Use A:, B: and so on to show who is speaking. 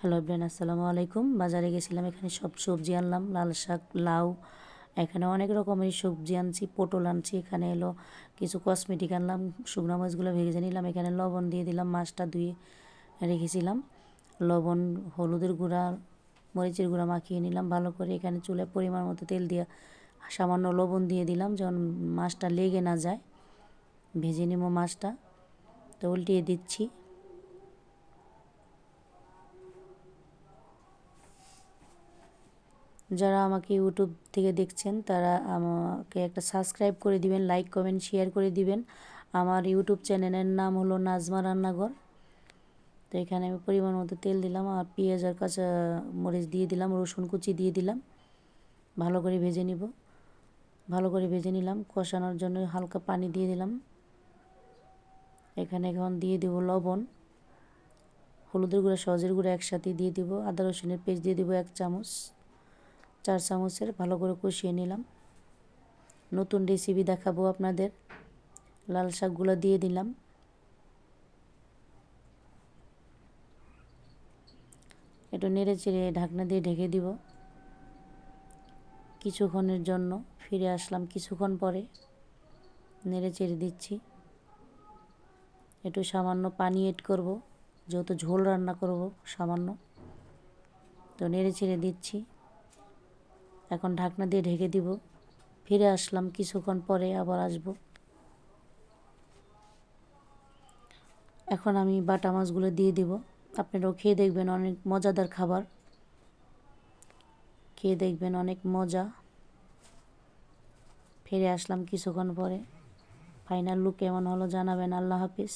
A: Hello everyone, আসসালামু আলাইকুম। বাজারে গেছিলাম, এখানে সব সবজি আনলাম, লাল শাক, লাউ, এখানে অনেক রকমের সবজি আনছি, পটল আনছি। এখানে এলো কিছু কসমেটিক আনলাম, শুকনো মাছগুলো ভেজে নিলাম। এখানে লবণ দিয়ে দিলাম, মাছটা ধুয়ে রেখেছিলাম। লবণ, হলুদের গুঁড়া, মরিচের গুঁড়া মাখিয়ে নিলাম ভালো করে। এখানে চুলায় পরিমাণ মতো তেল দিয়ে সামান্য লবণ দিয়ে দিলাম, যেন মাছটা লেগে না যায়। ভেজে নেব মাছটা, তো উল্টিয়ে দিচ্ছি। যারা আমাকে ইউটিউব থেকে দেখছেন তারা আমাকে একটা সাবস্ক্রাইব করে দিবেন, লাইক কমেন্ট শেয়ার করে দিবেন। আমার ইউটিউব চ্যানেলের নাম হলো নাজমা রান্নাঘর। তো এখানে আমি পরিমাণ মতো তেল দিলাম, আর পেঁয়াজ আর কাঁচা মরিচ দিয়ে দিলাম, রসুন কুচি দিয়ে দিলাম। ভালো করে ভেজে নিব। ভালো করে ভেজে নিলাম। কষানোর জন্য হালকা পানি দিয়ে দিলাম। এখানে এখন দিয়ে দেব লবণ, হলুদের গুঁড়া, সজের গুঁড়া একসাথে দিয়ে দিব। আদা রসুনের পেস্ট দিয়ে দিব 1 চামচ, 4 চামচের। ভালো করে কষিয়ে নিলাম। নতুন রেসিপি দেখাবো আপনাদের। লাল শাকগুলো দিয়ে দিলাম। একটু নেড়ে চেড়ে ঢাকনা দিয়ে ঢেকে দিব কিছুক্ষণের জন্য। ফিরে আসলাম কিছুক্ষণ পরে, নেড়ে চেড়ে দিচ্ছি। একটু সামান্য পানি এড করব, যেহেতু ঝোল রান্না করব সামান্য। তো নেড়ে চেড়ে দিচ্ছি। এখন ঢাকনা দিয়ে ঢেকে দিব। ফিরে আসলাম কিছুক্ষণ পরে, আবার আসব। এখন আমি বাটা মাছগুলো দিয়ে দিব। আপনারাও খেয়ে দেখবেন, অনেক মজাদার খাবার। খেয়ে দেখবেন, অনেক মজা। ফিরে আসলাম কিছুক্ষণ পরে। ফাইনাল লুক কেমন হলো জানাবেন। আল্লাহ হাফিজ।